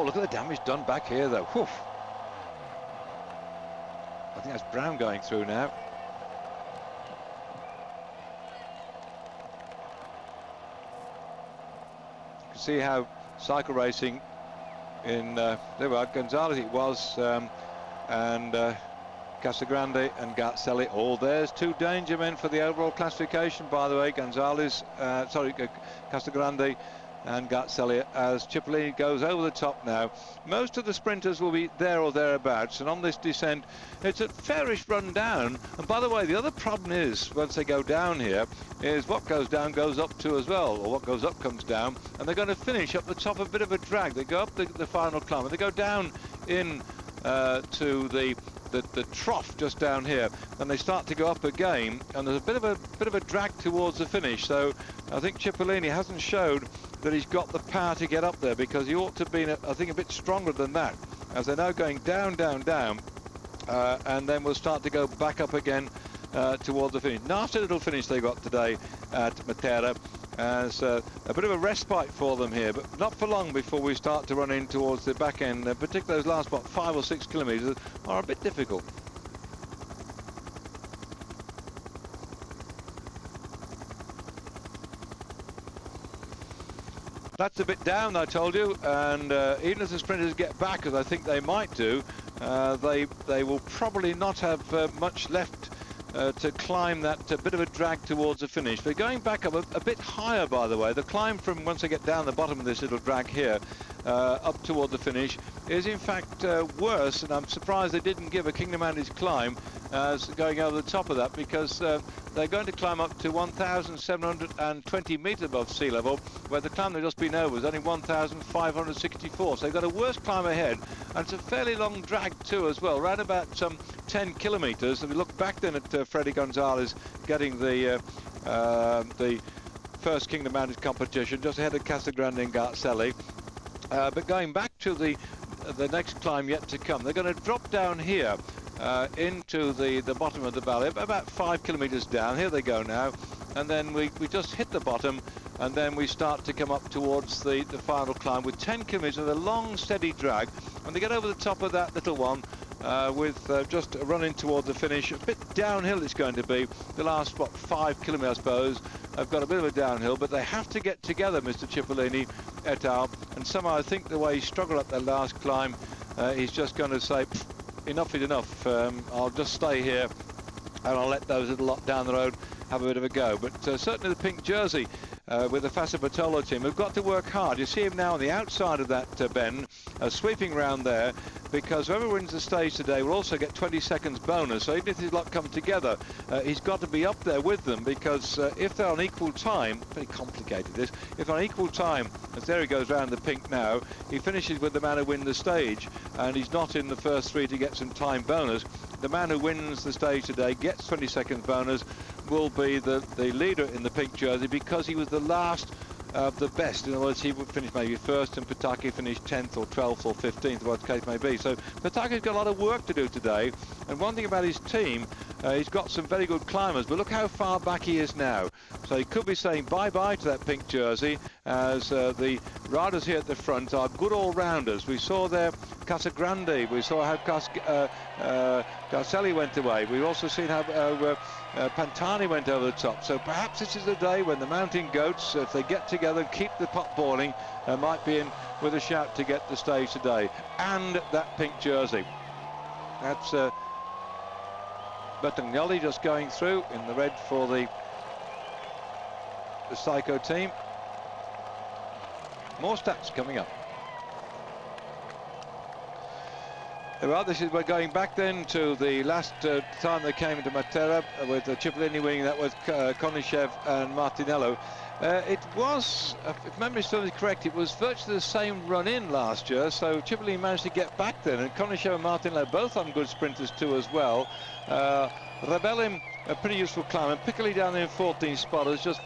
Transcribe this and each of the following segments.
Oh, look at the damage done back here, though. Whew. I think that's Brown going through now. You can see how cycle racing in there we are, Gonzalez it was, and Casagrande and Garzelli. Oh, there's two danger men for the overall classification, by the way. Gonzalez, Casagrande and Garzelli, as Cipollini goes over the top now. Most of the sprinters will be there or thereabouts, and on this descent it's a fairish run down. And by the way, the other problem is, once they go down here, is what goes down goes up too as well, or what goes up comes down, and they're going to finish up the top of a bit of a drag. They go up the final climb, and they go down in to the trough just down here, and they start to go up again, and there's a bit of a drag towards the finish. So I think Cipollini hasn't showed that he's got the power to get up there, because he ought to have been, I think, a bit stronger than that, as they're now going down, and then we'll start to go back up again towards the finish. Nasty little finish they got today at Matera, as a bit of a respite for them here, but not for long before we start to run in towards the back end. Particularly those last, what, 5 or 6 kilometres are a bit difficult. That's a bit down, I told you, and even as the sprinters get back, as I think they might do, they will probably not have much left to climb that bit of a drag towards the finish. They're going back up a bit higher, by the way. The climb from once they get down the bottom of this little drag here up toward the finish is in fact worse, and I'm surprised they didn't give a Kingdom Andes climb as going over the top of that, because they're going to climb up to 1,720 metres above sea level, where the climb they've just been over is only 1,564. So they've got a worse climb ahead, and it's a fairly long drag too as well, around about 10 kilometres. And we look back then at Freddy Gonzalez getting the first Kingdom Andes competition, just ahead of Casagrande and Garzelli. But going back to the next climb yet to come, they're going to drop down here into the bottom of the valley, about 5 kilometres down. Here they go now, and then we just hit the bottom, and then we start to come up towards the final climb with 10 kilometres of a long steady drag. When they get over the top of that little one, with just running toward the finish, a bit downhill it's going to be. The last, what, 5 kilometres, I suppose, have got a bit of a downhill, but they have to get together, Mr. Cipollini et al. And somehow I think the way he struggled up that last climb, he's just going to say, enough is enough. I'll just stay here, and I'll let those little lot down the road have a bit of a go. But certainly the pink jersey with the Fassa Bertolo team have got to work hard. You see him now on the outside of that bend, sweeping round there, because whoever wins the stage today will also get 20 seconds bonus. So even if these lot come together, he's got to be up there with them, because if they're on equal time, very complicated this, if on equal time, as there he goes round the pink now, he finishes with the man who wins the stage, and he's not in the first 3 to get some time bonus. The man who wins the stage today gets 20 seconds bonus, will be the leader in the pink jersey, because he was the last of the best. In other words, he would finish maybe first, and Pataki finished 10th or 12th or 15th, what the case may be. So Pataki's got a lot of work to do today, and one thing about his team, he's got some very good climbers, but look how far back he is now. So he could be saying bye-bye to that pink jersey, as the riders here at the front are good all-rounders. We saw there Casagrande, we saw how Garzelli went away, we've also seen how Pantani went over the top. So perhaps this is the day when the Mountain Goats, if they get together and keep the pot boiling, might be in with a shout to get the stage today. And that pink jersey, that's Bertagnoli just going through in the red for the Psycho team. More stats coming up. Well, we're going back then to the last time they came into Matera, with Cipollini winning that with Konishev and Martinello. It was, if memory serves correct, it was virtually the same run-in last year, so Cipollini managed to get back then, and Konishev and Martinello both on good sprinters too as well. Rebellin, a pretty useful climber, Piccoli down there in 14th spot, has just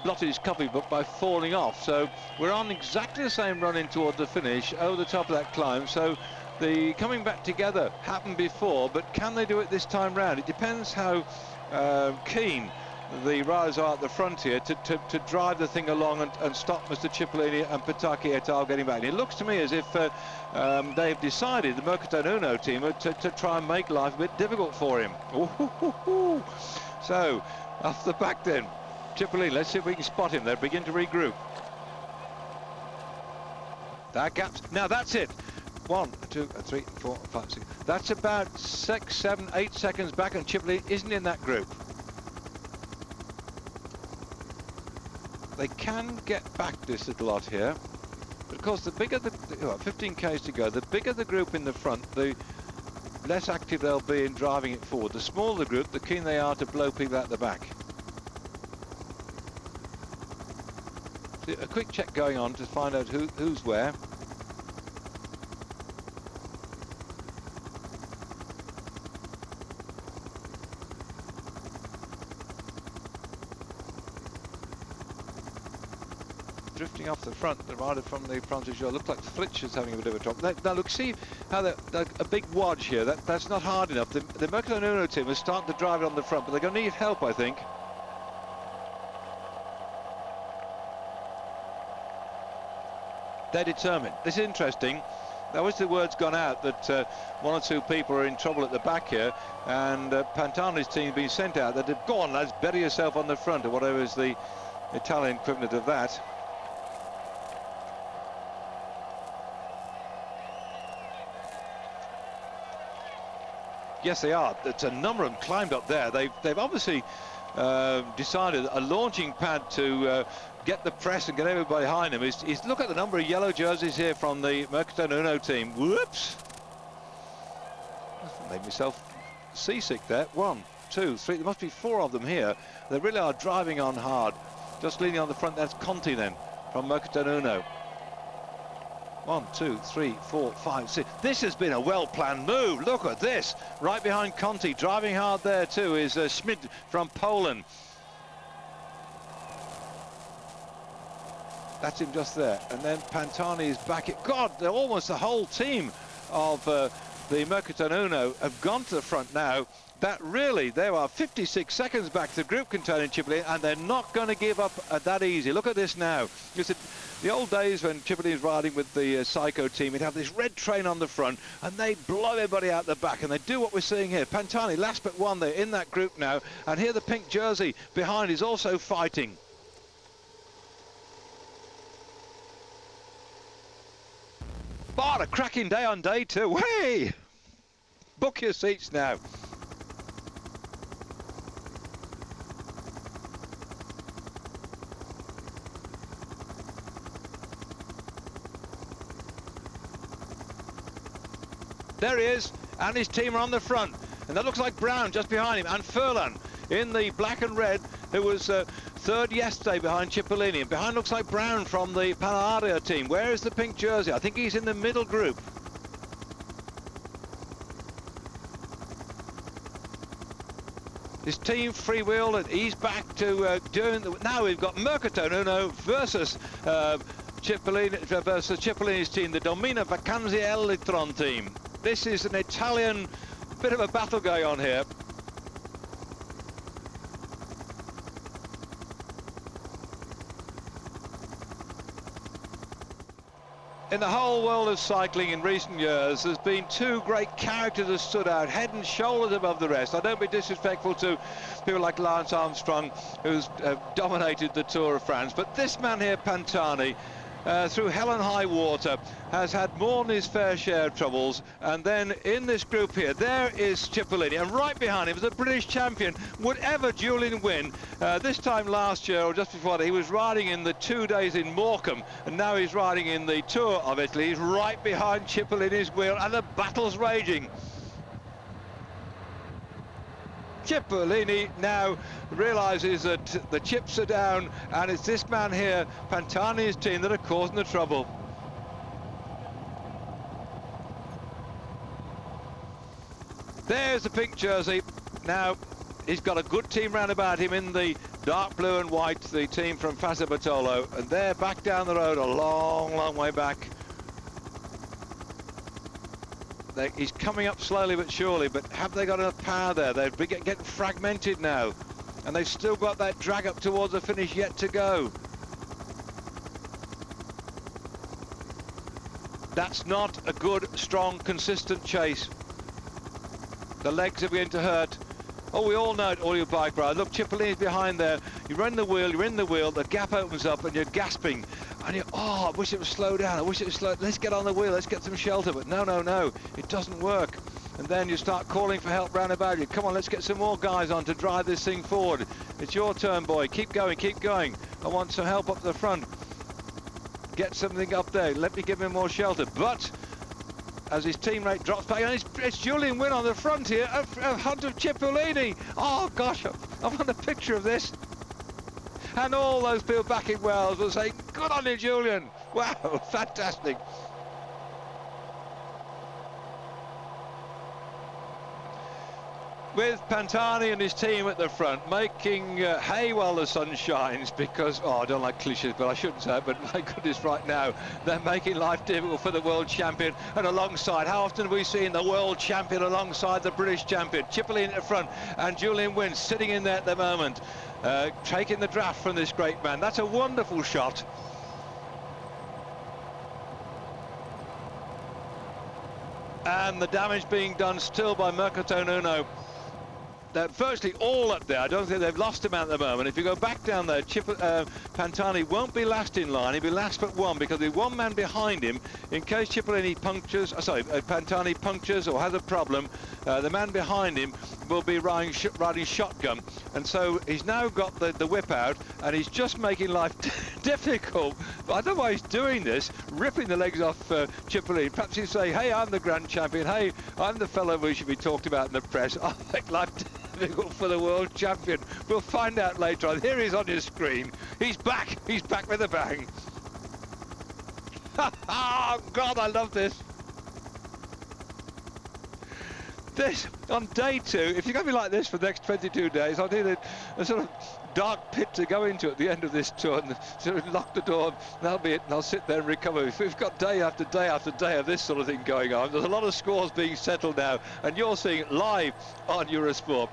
blotted his copybook by falling off. So we're on exactly the same run-in toward the finish, over the top of that climb. So the coming back together happened before, but can they do it this time round? It depends how keen the riders are at the front here to drive the thing along and stop Mr. Cipollini and Pataki et al. Getting back. And it looks to me as if they've decided, the Mercaton Uno team, to try and make life a bit difficult for him. Ooh. So, off the back then, Cipollini, let's see if we can spot him. They'll begin to regroup. That gap's, now that's it. 1, 2, 3, 4, 5, 6. That's about 6, 7, 8 seconds back, and Cipollini isn't in that group. They can get back this little lot here, but of course the bigger the 15 k's to go, the bigger the group in the front, the less active they'll be in driving it forward. The smaller the group, the keen they are to blow people out the back. So a quick check going on to find out who's where. Drifting off the front, the rider from the front of Giro, looks like Fletcher's having a bit of a drop. Now look, see how a big wodge here, that's not hard enough. The Mercaton Uno team is starting to drive it on the front, but they're going to need help, I think. They're determined. This is interesting. Now, as the word's gone out that 1 or 2 people are in trouble at the back here, and Pantani's team has been sent out, that they've gone, lads, bury yourself on the front, or whatever is the Italian equivalent of that. Yes, they are. It's a number of them climbed up there. They've obviously decided a launching pad to get the press and get everybody behind them is look at the number of yellow jerseys here from the Mercaton Uno team. Whoops! Made myself seasick there. 1, 2, 3. There must be 4 of them here. They really are driving on hard. Just leaning on the front. That's Conti then from Mercaton Uno. 1, 2, 3, 4, 5, 6. This has been a well-planned move. Look at this. Right behind Conti, driving hard there too, is Schmid from Poland. That's him just there. And then Pantani is back. God, they're almost the whole team of the Mercaton Uno have gone to the front now. That really, they are 56 seconds back to the group containing Cipollini, and they're not going to give up that easy. Look at this now. The old days when Cipollini was riding with the Psycho team, he'd have this red train on the front, and they'd blow everybody out the back, and they do what we're seeing here. Pantani, last but one, they're in that group now, and here the pink jersey behind is also fighting. What a cracking day on day 2. Hey! Book your seats now. There he is, and his team are on the front, and that looks like Brown just behind him, and Furlan in the black and red, who was third yesterday behind Cipollini, and behind looks like Brown from the Panaria team. Where is the pink jersey? I think he's in the middle group. His team freewheeled, and he's back to doing the... Now we've got Mercaton Uno versus Cipollini's team, the Domina Vacanze Elitron team. This is an Italian bit of a battle going on here. In the whole world of cycling in recent years, there's been 2 great characters that stood out, head and shoulders above the rest. I don't be disrespectful to people like Lance Armstrong, who's dominated the Tour of France, but this man here, Pantani, through hell and high water, has had more than his fair share of troubles. And then in this group here, there is Cipollini, and right behind him is the British champion. Would ever Julian win? This time last year, or just before that, he was riding in the 2 days in Morecambe, and now he's riding in the Tour of Italy. He's right behind Cipollini's wheel, and the battle's raging. Cipollini now realises that the chips are down, and it's this man here, Pantani's team, that are causing the trouble. There's the pink jersey. Now he's got a good team round about him in the dark blue and white, the team from Fassa Bartolo, and they're back down the road a long way back. He's coming up slowly but surely, but have they got enough power there? They're getting fragmented now. and they've still got that drag up towards the finish yet to go. That's not a good, strong, consistent chase. The legs are beginning to hurt. Oh, we all know it, all you bike riders. Look, Cipollini's behind there. You're in the wheel, the gap opens up and you're gasping. And you're, oh, I wish it would slow down, I wish it would slow. Let's get on the wheel, let's get some shelter. But no, no, no, it doesn't work. And then you start calling for help round about you. Come on, let's get some more guys on to drive this thing forward. It's your turn, boy. Keep going, keep going. I want some help up the front. Get something up there. Let me give him more shelter. But as his teammate drops back, and it's Julian Wynn on the front here, a hunt of Cipollini. Oh gosh, I want a picture of this. And all those people back in Wales will say, good on you, Julian. Wow, fantastic. With Pantani and his team at the front, making hay while the sun shines, because, oh, I don't like cliches, but I shouldn't say it, but my goodness, right now, they're making life difficult for the world champion. And alongside, how often have we seen the world champion alongside the British champion? Cipollini at the front, and Julian Wynn sitting in there at the moment, taking the draft from this great man. That's a wonderful shot. And the damage being done still by Mercato Nuno. They're virtually all up there. I don't think they've lost him at the moment. If you go back down there, Pantani won't be last in line. He'll be last but one, because there's one man behind him in case Cipollini punctures, Pantani punctures or has a problem. The man behind him will be riding shotgun, and so he's now got the whip out, and he's just making life difficult. But I don't know why he's doing this, ripping the legs off Cipollini. Perhaps he'd say, hey, I'm the grand champion, hey, I'm the fellow who should be talked about in the press. I'll make life difficult for the world champion. We'll find out later on. Here he is on your screen. He's back with a bang. Oh God, I love this. This, on day 2, if you're going to be like this for the next 22 days, I'll need a sort of dark pit to go into at the end of this tour, and sort of lock the door, and that'll be it, and I'll sit there and recover. If we've got day after day after day of this sort of thing going on, there's a lot of scores being settled now, and you're seeing it live on Eurosport.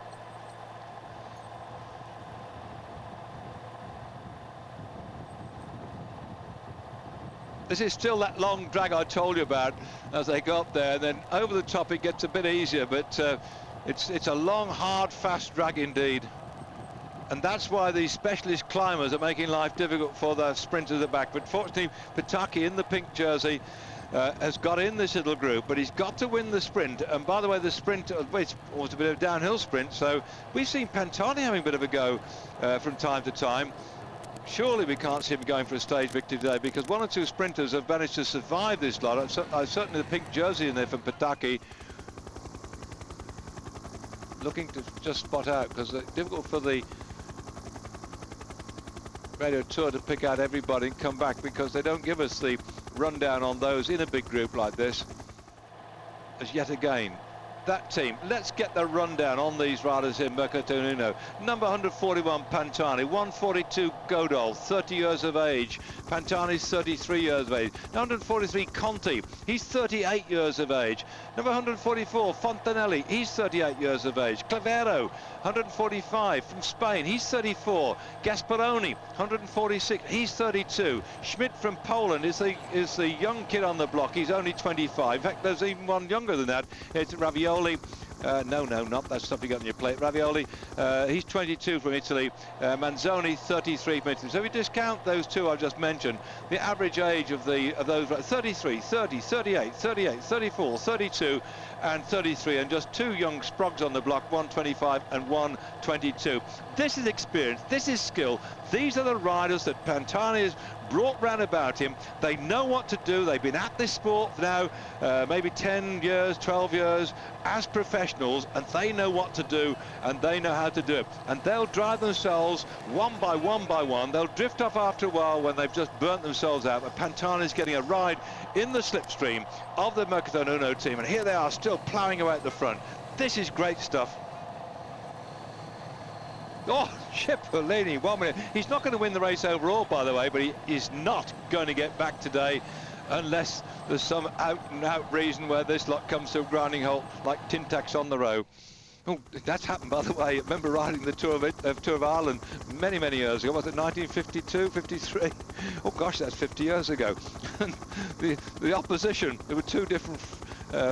This is still that long drag I told you about as they go up there, and then over the top it gets a bit easier, but it's a long, hard, fast drag indeed. And that's why these specialist climbers are making life difficult for the sprinters at the back. But fortunately, Pataki in the pink jersey has got in this little group, but he's got to win the sprint. And by the way, the sprint it's almost a bit of a downhill sprint, so we've seen Pantani having a bit of a go from time to time. Surely we can't see him going for a stage victory today, because one or two sprinters have managed to survive this lot. Certainly the pink jersey in there from Pataki. Looking to just spot out, because it's difficult for the Radio Tour to pick out everybody and come back, because they don't give us the rundown on those in a big group like this. As yet again, that team, let's get the rundown on these riders here. Mercato Nuno, number 141 Pantani, 142 Godol, 30 years of age. Pantani's 33 years of age. 143 Conti, he's 38 years of age. Number 144 Fontanelli, he's 38 years of age. Clavero, 145 from Spain, he's 34. Gasparoni, 146, he's 32. Schmidt from Poland is the young kid on the block, he's only 25. In fact, there's even one younger than that. It's Ravioli. No, not that stuff you got on your plate. Ravioli, he's 22 from Italy. Manzoni, 33 from Italy. So if you discount those two I've just mentioned, the average age of those 33, 30, 38, 38, 34, 32 and 33, and just two young sprogs on the block, 125 and 122. This is experience, this is skill. These are the riders that Pantani has brought round about him. They know what to do. They've been at this sport now maybe 10 years, 12 years as professionals, and they know what to do, and they know how to do it. And they'll drive themselves one by one. They'll drift off after a while when they've just burnt themselves out. But Pantani's getting a ride in the slipstream of the Mercato Nuno team, and here they are still ploughing away at the front. This is great stuff. Oh, Cipollini, 1 minute. He's not going to win the race overall, by the way, but he is not going to get back today unless there's some out-and-out reason where this lot comes to a grinding halt like tin tacks on the row. Oh, that's happened, by the way. I remember riding the Tour of Ireland many, many years ago. Was it 1952, 53? Oh gosh, that's 50 years ago. And the opposition, there were two different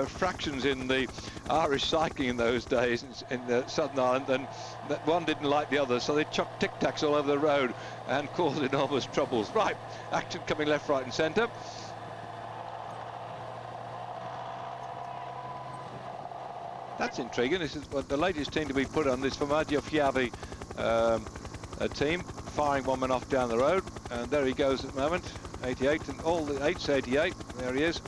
fractions in the Irish cycling in those days in Southern Ireland, and that one didn't like the other, so they chucked tic-tacs all over the road and caused enormous troubles. Right, action coming left, right and centre. That's intriguing. This is the latest team to be put on this Formaggio Fiavi team, firing one man off down the road, and there he goes at the moment, 88, and all the 8's 88. There he is.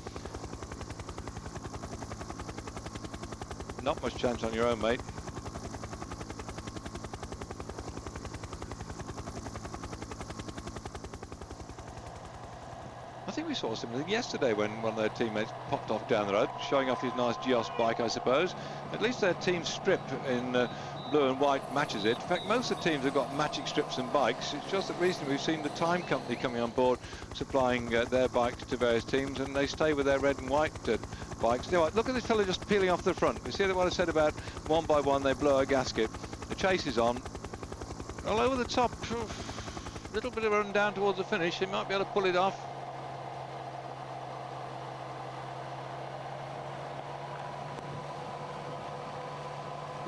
Not much chance on your own, mate. I think we saw something yesterday when one of their teammates popped off down the road, showing off his nice Gios bike, I suppose. At least their team strip in blue and white matches it. In fact, most of the teams have got matching strips and bikes. It's just that recently we've seen the Time Company coming on board, supplying their bikes to various teams, and they stay with their red and white bikes. Anyway, look at this fellow just peeling off the front. You see what I said about one by one they blow a gasket. The chase is on. All over the top. A little bit of a run down towards the finish. He might be able to pull it off.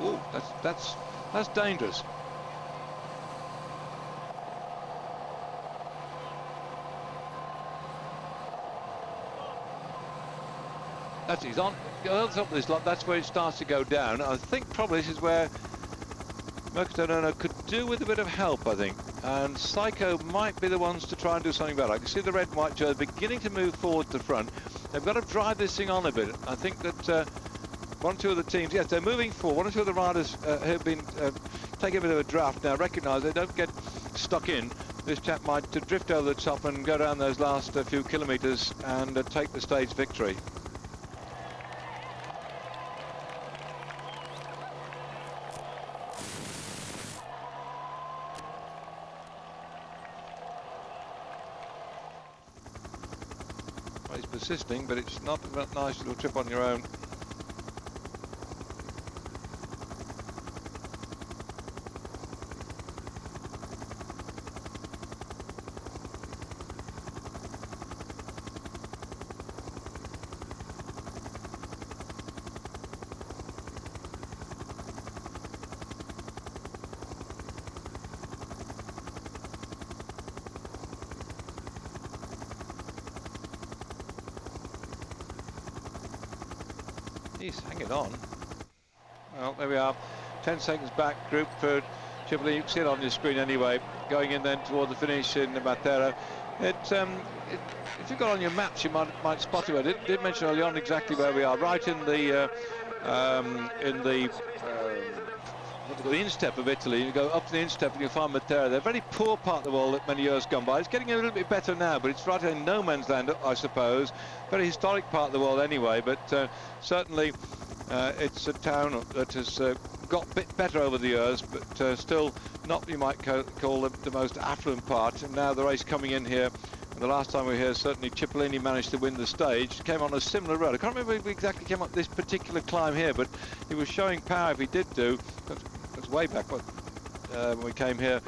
Oh, that's dangerous. He's on the other top of this lot. That's where it starts to go down. I think probably this is where Mercato could do with a bit of help, I think. And Psycho might be the ones to try and do something better. I can see the red and white jersey beginning to move forward to the front. They've got to drive this thing on a bit. I think that one or two of the teams, yes, they're moving forward. One or two of the riders have been taking a bit of a draft now. Recognise they don't get stuck in. This chap might drift over the top and go down those last few kilometres and take the stage victory. Well, he's persisting, but it's not a nice little trip on your own. He's hanging on. Well, there we are. 10 seconds back, group for Cipollini. You can see it on your screen anyway. Going in then toward the finish in Matera. If you got on your maps, you might spot it. I did mention early on exactly where we are. Right in the instep of Italy. You go up to the instep and you'll find Matera. They're a very poor part of the world that many years gone by. It's getting a little bit better now, but it's right in no man's land, I suppose. Very historic part of the world anyway, but certainly it's a town that has got a bit better over the years, but still not what you might call the most affluent part. And now the race coming in here. And the last time we were here, certainly Cipollini managed to win the sage. Came on a similar road. I can't remember if he exactly came up this particular climb here, but he was showing power if he did do. That's way back when we came here.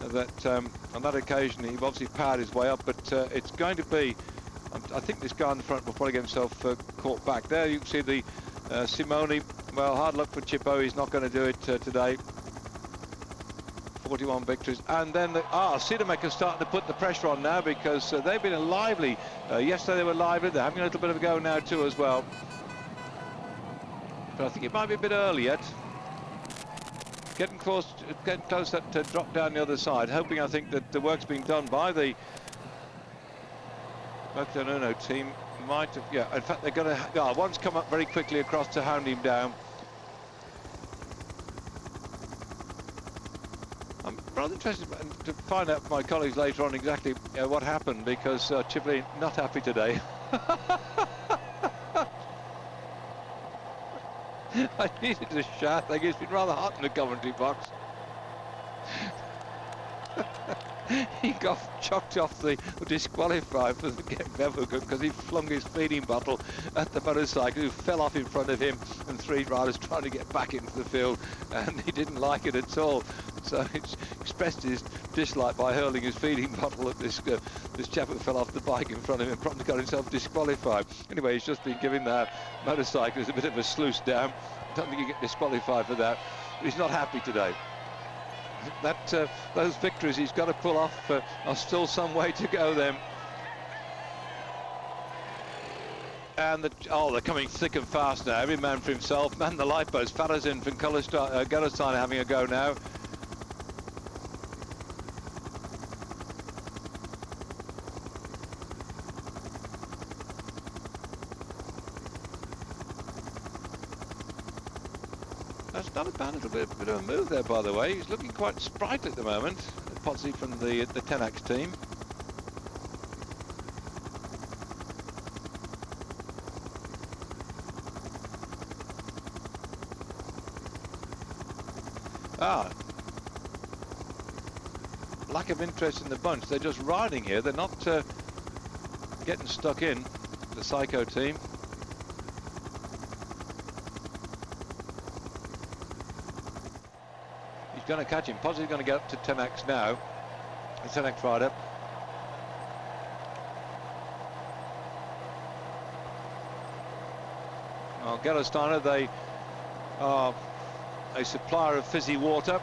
That on that occasion he obviously powered his way up, but it's going to be. I think this guy in the front will probably get himself caught back. There you can see the Simoni. Well, hard luck for Chippo. He's not going to do it today. 41 victories, and then Siedemaker's starting to put the pressure on now, because they've been lively. Yesterday they were lively. They're having a little bit of a go now too as well. But I think it might be a bit early yet. Getting close to drop down the other side. Hoping, I think, that the work's being done by the Mercato team. Might have, yeah. In fact, they're going to. One's come up very quickly across to hound him down. I'm rather interested to find out from my colleagues later on exactly what happened, because Cipollini not happy today. I needed to shout. I think it's been rather hot in the commentary box. he got chucked off the disqualified for the game because he flung his feeding bottle at the motorcycle, who fell off in front of him, and 3 riders trying to get back into the field, and he didn't like it at all. So he expressed his dislike by hurling his feeding bottle at this chap who fell off the bike in front of him and probably got himself disqualified. Anyway, he's just been giving that motorcyclist a bit of a sluice down. I don't think he get disqualified for that, but he's not happy today. Those victories he's got to pull off are still some way to go then. And they're coming thick and fast now. Every man for himself. Man the lifeboats. Farazin from Gerolstein are having a go now. That's not a bad little bit of a move there, by the way. He's looking quite sprightly at the moment. Potsy from the Tenax team. Lack of interest in the bunch. They're just riding here. They're not getting stuck in, the Psycho team. He's going to catch him. Pozzi's going to get up to Tenax now. The Tenax rider. Well, Gerolsteiner, they are a supplier of fizzy water,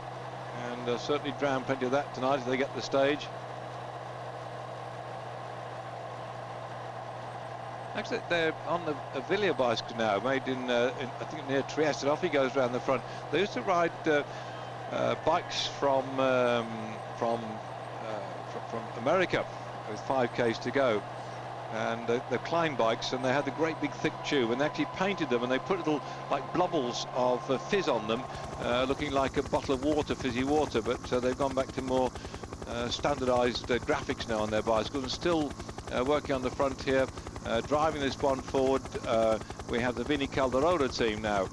and certainly drown plenty of that tonight as they get the stage. Actually, they're on the Avilia bicycle now, made in I think near Trieste, and off he goes around the front. They used to ride bikes from America with 5Ks to go, and they're Klein bikes, and they had the great big thick tube, and they actually painted them, and they put little like blubbles of fizz on them, looking like a bottle of water, fizzy water. But they've gone back to more standardized graphics now on their bicycles, and still working on the front here, driving this one forward. We have the Vini Calderona team now.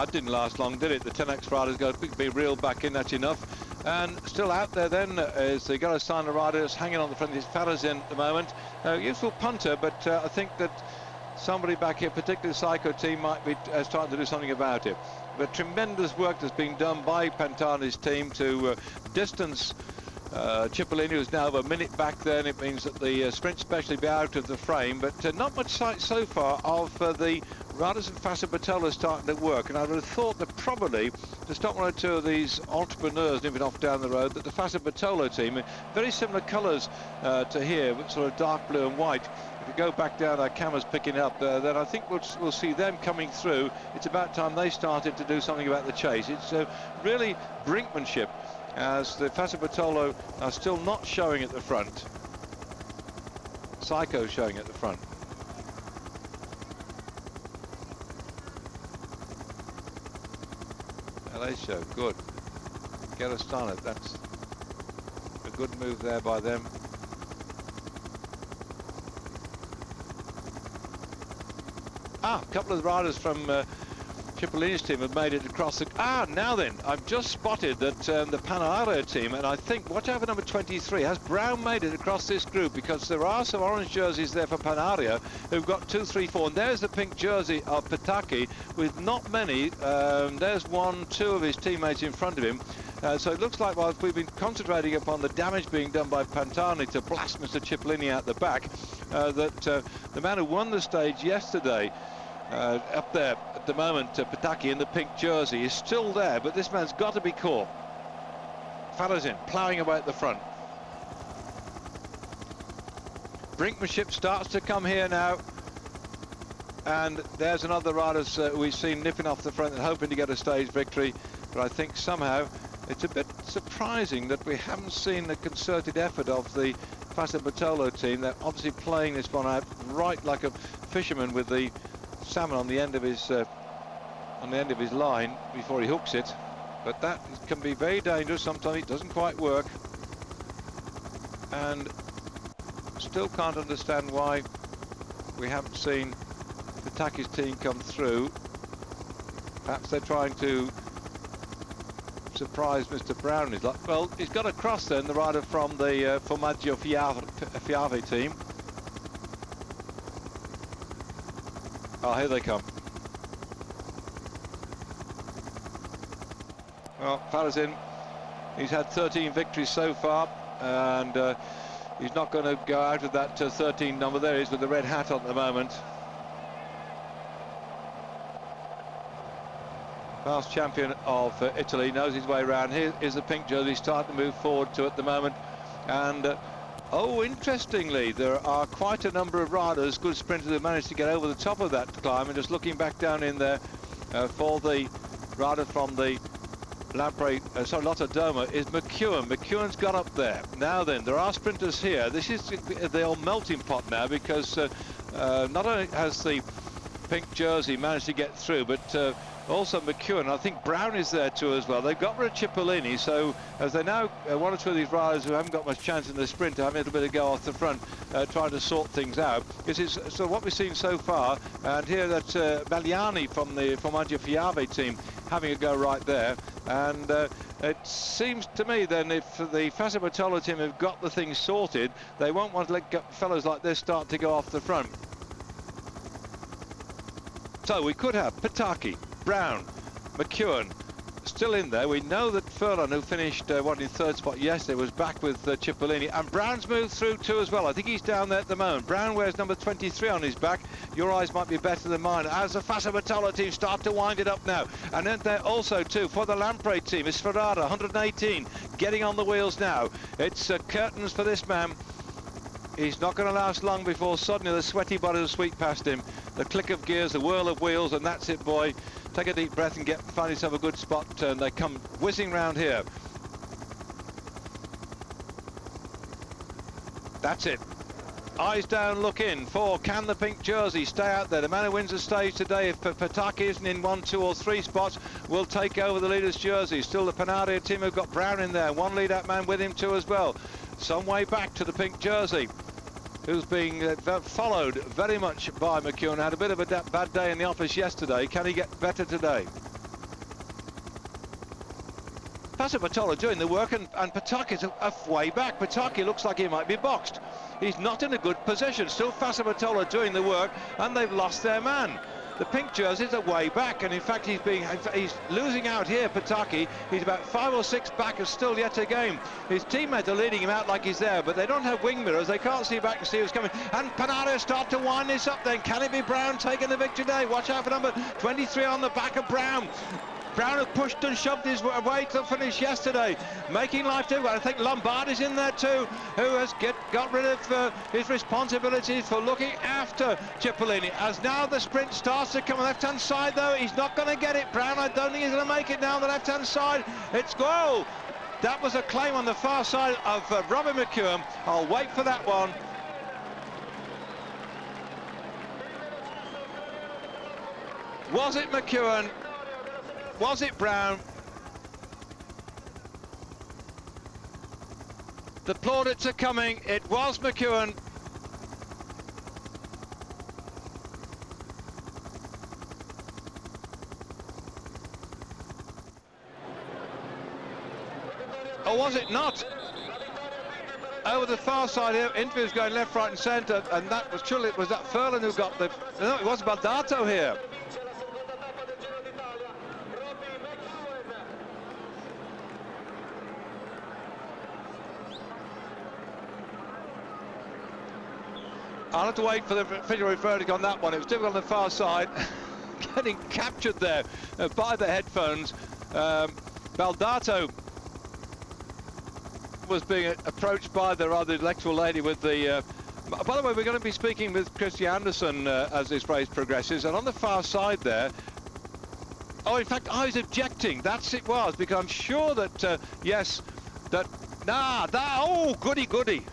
It didn't last long, did it? The Tenax riders got to be reeled back in, that's enough. And still out there then is the Gerolsteiner rider that's hanging on the front of his Farazin at the moment. Useful punter, but I think that somebody back here, particularly the Psycho team, might be starting to do something about it. But tremendous work that's being done by Pantani's team to distance Cipollini, who's now a minute back there, and it means that the sprint specially be out of the frame. But not much sight so far of the riders of Fassa Bertolo starting to work, and I would have thought that probably to stop one or two of these entrepreneurs moving off down the road, that the Fassa Bertolo team, very similar colours to here, but sort of dark blue and white. If we go back down, our camera's picking up, then I think we'll see them coming through. It's about time they started to do something about the chase. It's really brinkmanship, as the Fassa Bertolo are still not showing at the front. Psycho showing at the front. They show good. Gerolsteiner, that's a good move there by them. A couple of riders from Cipollini's team have made it across the... now then, I've just spotted that the Panaro team, and I think, watch out for number 23, has Brown made it across this group, because there are some orange jerseys there for Panario who've got 2, 3, 4, and there's the pink jersey of Pataki with not many. There's 1, 2 of his teammates in front of him. So it looks like, whilst we've been concentrating upon the damage being done by Pantani to blast Mr. Cipollini out the back, that the man who won the stage yesterday, up there at the moment, Pataki in the pink jersey, is still there, but this man's got to be caught. Farazin ploughing away at the front. Brinkmanship starts to come here now, and there's another rider we've seen nipping off the front and hoping to get a stage victory, but I think somehow it's a bit surprising that we haven't seen the concerted effort of the Fassa Bertolo team. They're obviously playing this one out right like a fisherman with the salmon on the end of his line before he hooks it, but that can be very dangerous. Sometimes it doesn't quite work, and still can't understand why we haven't seen Pataki's team come through. Perhaps they're trying to surprise Mr. Brown. He's like, well, he's got across then, the rider from the Formaggio Fiave team. Oh, here they come. Well, fella's in. He's had 13 victories so far, and he's not going to go out of that 13 number. There he is with the red hat on at the moment. Past champion of Italy, knows his way around. Here is the pink jersey starting to move forward to at the moment. And oh, interestingly, there are quite a number of riders, good sprinters, who managed to get over the top of that climb. And just looking back down in there for the rider from the Lotto Doma is McEwen. McEwen's got up there. Now then, there are sprinters here. This is the old melting pot now, because not only has the pink jersey managed to get through, but also McEwen. I think Brown is there too as well. They've got rid of Cipollini, so as they now, one or two of these riders who haven't got much chance in the sprint are having a little bit of go off the front, trying to sort things out. This is so what we've seen so far, and here that's Bagliani from the Formaggio Fiave team having a go right there. And it seems to me then, if the Fassa team have got the thing sorted, they won't want to let fellows like this start to go off the front. So we could have Pataki, Brown, McEwen still in there. We know that Furlan, who finished in third spot yesterday, was back with Cipollini, and Brown's moved through too as well. I think he's down there at the moment. Brown wears number 23 on his back. Your eyes might be better than mine as the Fassa team start to wind it up now. And then there also too for the Lampre team is Ferrara, 118, getting on the wheels now. It's curtains for this man. He's not going to last long before suddenly the sweaty body will sweep past him. The click of gears, the whirl of wheels, and that's it, boy. Take a deep breath and find yourself a good spot, and they come whizzing round here. That's it. Eyes down, look in for can the pink jersey stay out there. The man who wins the stage today, if Pataki isn't in 1, 2 or 3 spots, will take over the leader's jersey. Still the Panaria team have got Brown in there. One lead-out man with him too as well. Some way back to the pink jersey, who's being followed very much by McEwen. Had a bit of a bad day in the office yesterday. Can he get better today? Fassa doing the work, and Pataki's way back. Pataki looks like he might be boxed. He's not in a good position. Still Fassa doing the work, and they've lost their man. The pink jerseys are way back, and in fact he's losing out here, Pataki. He's about 5 or 6 back, and still yet again. His teammates are leading him out like he's there, but they don't have wing mirrors. They can't see back and see who's coming. And Panaria start to wind this up then. Can it be Brown taking the victory today? Watch out for number 23 on the back of Brown. Brown had pushed and shoved his way to finish yesterday, making life difficult. I think Lombardi's in there too, who has got rid of his responsibilities for looking after Cipollini. As now the sprint starts to come on the left-hand side, though, he's not going to get it. Brown, I don't think he's going to make it now on the left-hand side. It's goal. That was a claim on the far side of Robin McEwen. I'll wait for that one. Was it McEwen? Was it Brown? The plaudits are coming. It was McEwen. Or was it not? Over the far side here, interviews going left, right and centre, and that was surely, was that Furlan who got the... No, it was Baldato here. I'll have to wait for the official verdict on that one. It was difficult on the far side. Getting captured there by the headphones. Baldato was being approached by the rather intellectual lady with the... by the way, we're going to be speaking with Christy Anderson as this race progresses. And on the far side there... Oh, in fact, I was objecting. That's it was, because I'm sure that, yes, that... oh, goody, goody.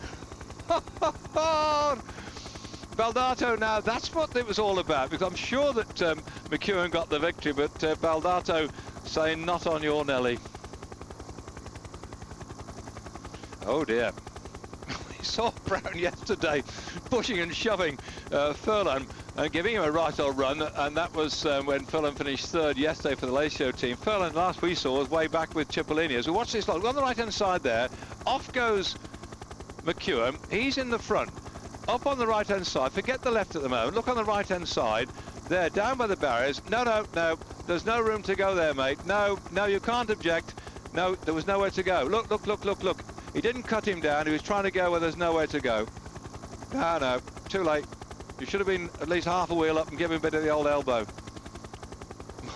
Baldato now, that's what it was all about, because I'm sure that McEwen got the victory, but Baldato saying not on your Nelly. Oh dear. We saw Brown yesterday pushing and shoving Furlan and giving him a right old run, and that was when Furlan finished third yesterday for the Lazio team. Furlan, last we saw, was way back with Cipollini. As we watch this lot, on the right-hand side there, off goes McEwen. He's in the front. Up on the right-hand side, forget the left at the moment, look on the right-hand side, there, down by the barriers. No, no, no, there's no room to go there, mate. No, no, you can't object. No, there was nowhere to go. Look, look, look, look, look. He didn't cut him down, he was trying to go where there's nowhere to go. No, no, too late. You should have been at least half a wheel up and give him a bit of the old elbow.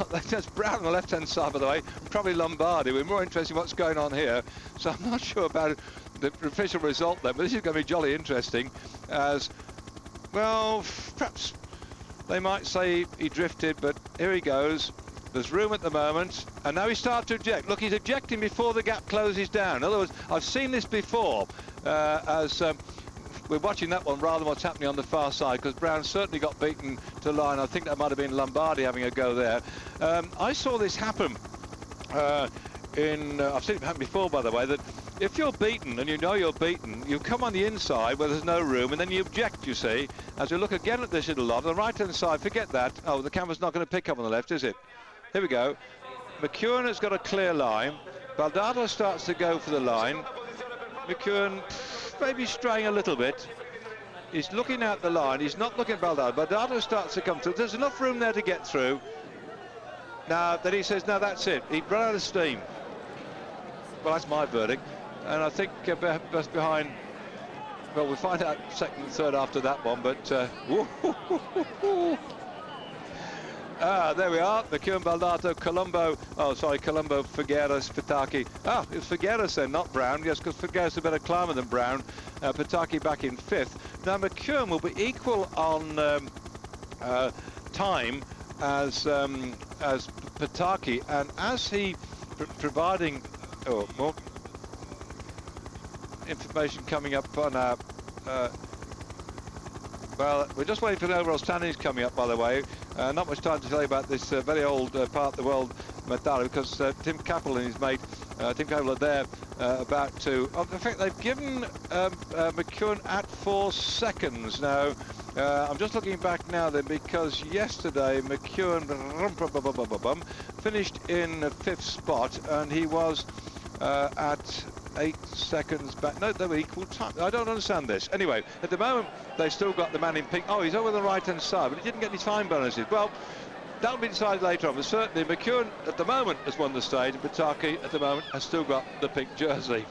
That's Brown on the left-hand side, by the way, probably Lombardi. We're more interested in what's going on here, so I'm not sure about the official result there, but this is going to be jolly interesting, as, well, perhaps they might say he drifted, but here he goes. There's room at the moment, and now he starts to eject. Look, he's ejecting before the gap closes down. In other words, I've seen this before, as we're watching that one rather than what's happening on the far side, because Brown certainly got beaten to line. I think that might have been Lombardi having a go there. I saw this happen I've seen it happen before, by the way, that if you're beaten and you know you're beaten, you come on the inside where there's no room, and then you object, you see. As we look again at this little lot, on the right-hand side, forget that. Oh, the camera's not going to pick up on the left, is it? Here we go. McEwen has got a clear line. Baldato starts to go for the line. McEwen maybe straying a little bit. He's looking at the line. He's not looking at Baldato. Baldato starts to come through. There's enough room there to get through. Now, then he says, no, that's it. He'd run out of steam. Well, that's my verdict. And I think best behind, well, we'll find out second and third after that one, but there we are. McEwen, Baldato, Colombo. Oh, sorry, Colombo, Figueras, Pataki. Oh, it was Figueras then, not Brown. Yes, because Figueras is a better climber than Brown. Pataki back in fifth. Now, McEwen will be equal on time as Pataki, and as he providing more information coming up on our well, we're just waiting for the overall standings coming up, by the way. Not much time to tell you about this very old part of the world, Matara, because Tim Capel and his mate Tim Capel are there about to. In fact, they've given McEwen at 4 seconds now. I'm just looking back now then, because yesterday McEwen finished in 5th spot, and he was at 8 seconds back. No, they were equal time. I don't understand this. Anyway, at the moment, they've still got the man in pink. Oh, he's over the right-hand side, but he didn't get any time bonuses. Well, that'll be decided later on, but certainly McEwen at the moment has won the stage, and Pataki at the moment has still got the pink jersey.